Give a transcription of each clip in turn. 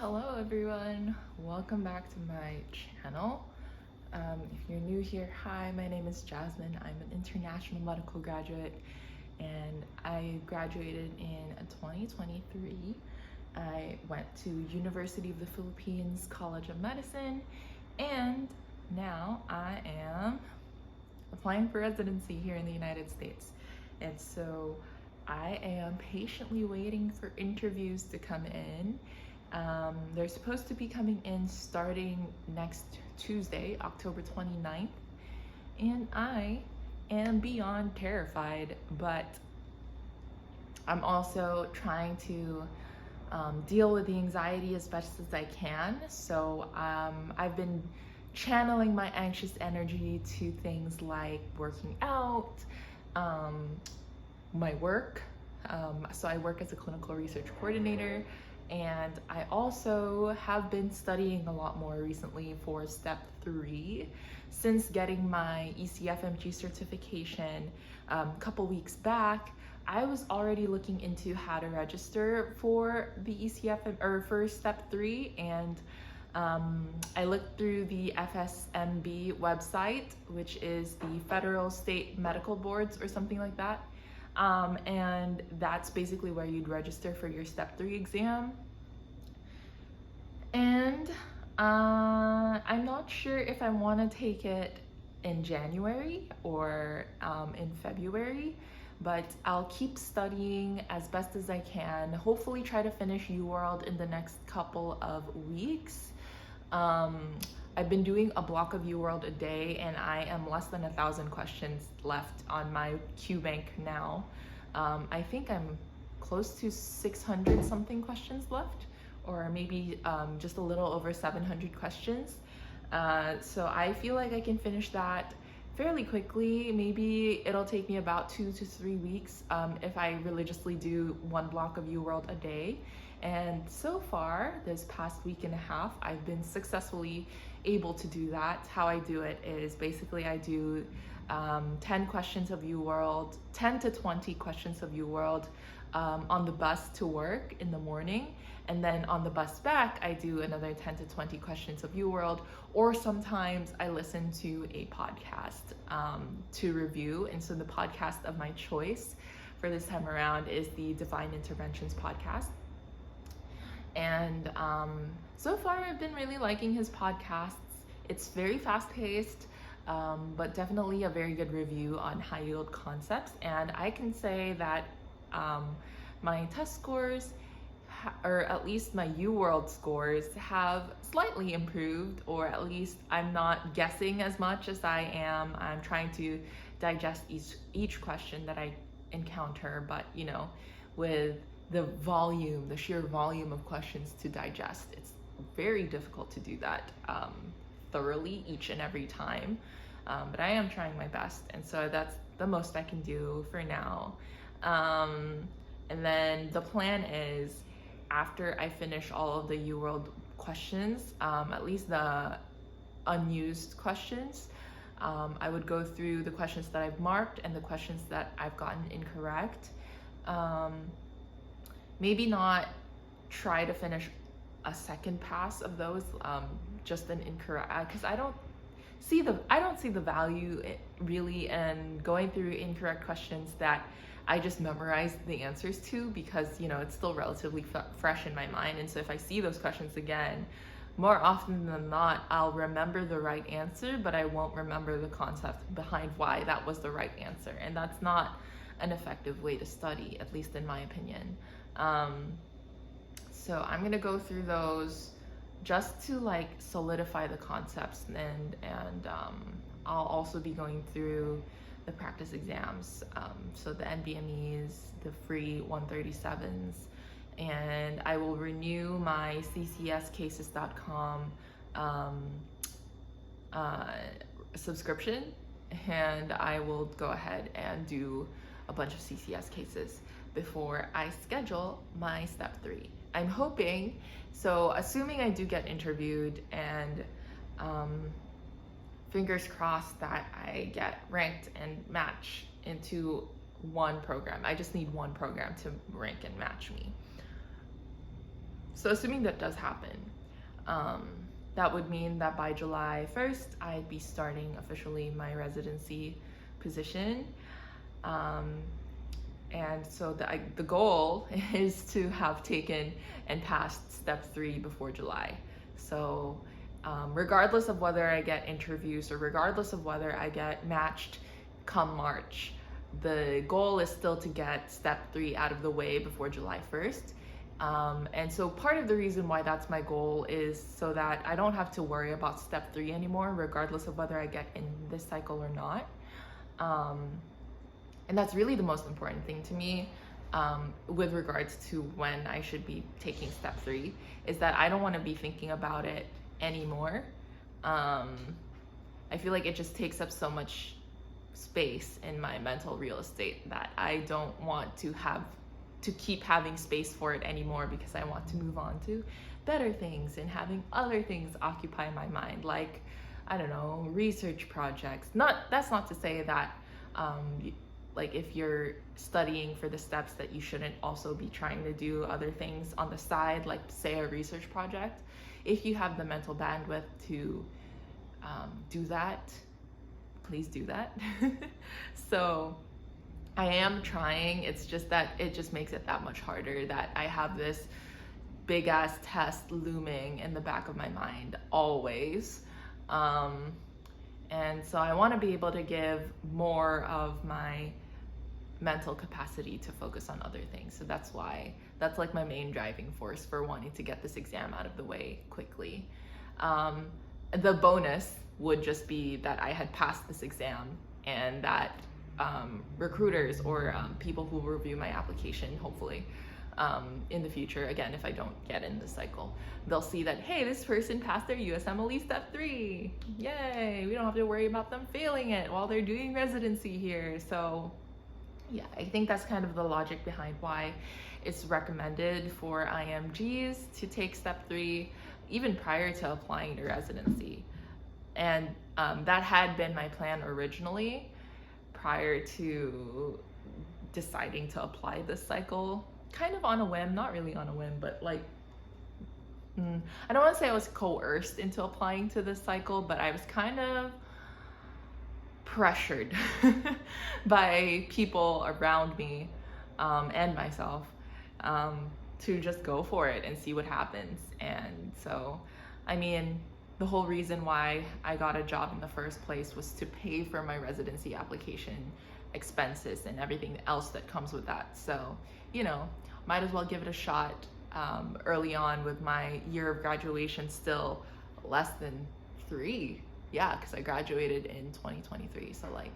Hello everyone, welcome back to my channel. If you're new here, hi, my name is Jasmine. I'm an international medical graduate and I graduated in 2023. I went to University of the Philippines College of Medicine and now I am applying for residency here in the United States. And so I am patiently waiting for interviews to come in. They're supposed to be coming in starting next Tuesday, October 29th. And I am beyond terrified, but I'm also trying to deal with the anxiety as best as I can. So I've been channeling my anxious energy to things like working out, my work. So I work as a clinical research coordinator, and I also have been studying a lot more recently for step 3 since getting my ECFMG certification a couple weeks back. I was already looking into how to register for the ECFM or for step 3, and I looked through the FSMB website, which is the Federal State Medical Boards or something like that. And that's basically where you'd register for your step 3 exam. And I'm not sure if I want to take it in January or in February, but I'll keep studying as best as I can. Hopefully try to finish UWorld in the next couple of weeks. I've been doing a block of UWorld a day, and I am less than 1,000 questions left on my Q bank now. I think I'm close to 600 something questions left, or maybe just a little over 700 questions. So I feel like I can finish that fairly quickly. Maybe it'll take me about 2 to 3 weeks if I religiously do one block of UWorld a day. And so far, this past week and a half, I've been successfully able to do that. How I do it is basically I do 10 questions of UWorld, 10 to 20 questions of UWorld on the bus to work in the morning. And then on the bus back, I do another 10 to 20 questions of UWorld, or sometimes I listen to a podcast to review. And so the podcast of my choice for this time around is the Divine Interventions podcast. And so far I've been really liking his podcasts. It's very fast-paced, but definitely a very good review on high-yield concepts. And I can say that my test scores, or at least my UWorld scores, have slightly improved, or at least I'm not guessing as much as I am. I'm trying to digest each question that I encounter, but you know, with the sheer volume of questions to digest, it's very difficult to do that thoroughly each and every time. But I am trying my best, and so that's the most I can do for now. And then the plan is, after I finish all of the UWorld questions, at least the unused questions, I would go through the questions that I've marked and the questions that I've gotten incorrect. Maybe not try to finish a second pass of those, just an incorrect, because I don't see the value really in going through incorrect questions that I just memorized the answers to, because you know it's still relatively fresh in my mind. And so if I see those questions again, more often than not, I'll remember the right answer, but I won't remember the concept behind why that was the right answer. And that's not an effective way to study, at least in my opinion. So I'm gonna go through those just to like solidify the concepts, and I'll also be going through the practice exams, so the NBMEs, the free 137s, and I will renew my ccscases.com subscription, and I will go ahead and do a bunch of CCS cases before I schedule my step 3. I'm hoping, so assuming I do get interviewed, and fingers crossed that I get ranked and match into one program. I just need one program to rank and match me. So assuming that does happen, um, that would mean that by July 1st, I'd be starting officially my residency position. Um, and so the goal is to have taken and passed step 3 before July. So regardless of whether I get interviews or regardless of whether I get matched come March, the goal is still to get step 3 out of the way before July 1st. And so part of the reason why that's my goal is so that I don't have to worry about step 3 anymore, regardless of whether I get in this cycle or not. And that's really the most important thing to me, with regards to when I should be taking step 3, is that I don't want to be thinking about it anymore. I feel like it just takes up so much space in my mental real estate that I don't want to keep having space for it anymore, because I want to move on to better things and having other things occupy my mind, like, I don't know, research projects. That's not to say that like if you're studying for the steps that you shouldn't also be trying to do other things on the side, like say a research project. If you have the mental bandwidth to do that, please do that. So I am trying. It's just that it just makes it that much harder that I have this big ass test looming in the back of my mind always. And so I want to be able to give more of my mental capacity to focus on other things. So that's like my main driving force for wanting to get this exam out of the way quickly. The bonus would just be that I had passed this exam, and that recruiters or people who review my application, hopefully, in the future, again, if I don't get in the cycle, they'll see that, hey, this person passed their USMLE step 3. Yay, we don't have to worry about them failing it while they're doing residency here. So yeah, I think that's kind of the logic behind why it's recommended for IMGs to take step 3 even prior to applying to residency. And that had been my plan originally, prior to deciding to apply this cycle, kind of on a whim, not really on a whim, but like, I don't want to say I was coerced into applying to this cycle, but I was kind of pressured by people around me and myself to just go for it and see what happens. And so, I mean, the whole reason why I got a job in the first place was to pay for my residency application expenses and everything else that comes with that. So, you know, might as well give it a shot early on with my year of graduation still less than 3. Yeah, because I graduated in 2023. So like,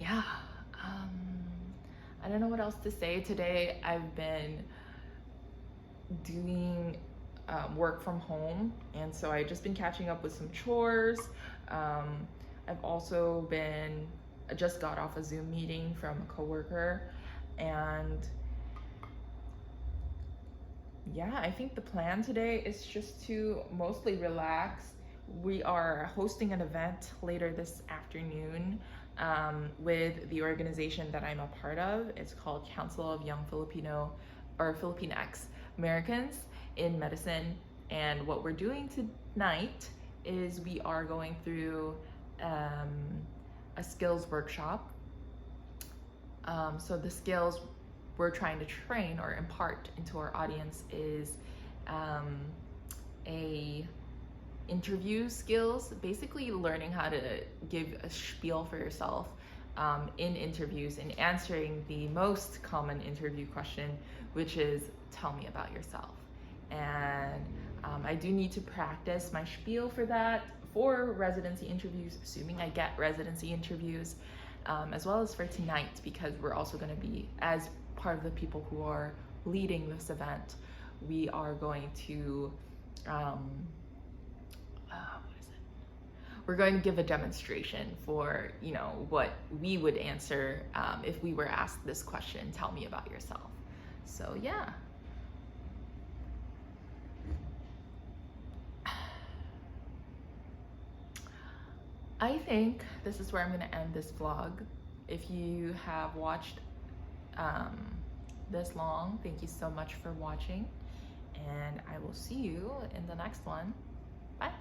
yeah, I don't know what else to say. Today I've been doing work from home, and so I've just been catching up with some chores. I've also I just got off a Zoom meeting from a coworker, and yeah, I think the plan today is just to mostly relax. We are hosting an event later this afternoon with the organization that I'm a part of. It's called Council of Young Filipino or Filipinx Americans in Medicine. And what we're doing tonight is we are going through a skills workshop. So the skills we're trying to train or impart into our audience is a interview skills, basically learning how to give a spiel for yourself in interviews and answering the most common interview question, which is, tell me about yourself. And I do need to practice my spiel for that, for residency interviews, assuming I get residency interviews, as well as for tonight, because we're also going to be, as part of the people who are leading this event, we are going to we're going to give a demonstration for, you know, what we would answer if we were asked this question, tell me about yourself. So yeah. I think this is where I'm going to end this vlog. If you have watched this long, thank you so much for watching, and I will see you in the next one. Bye.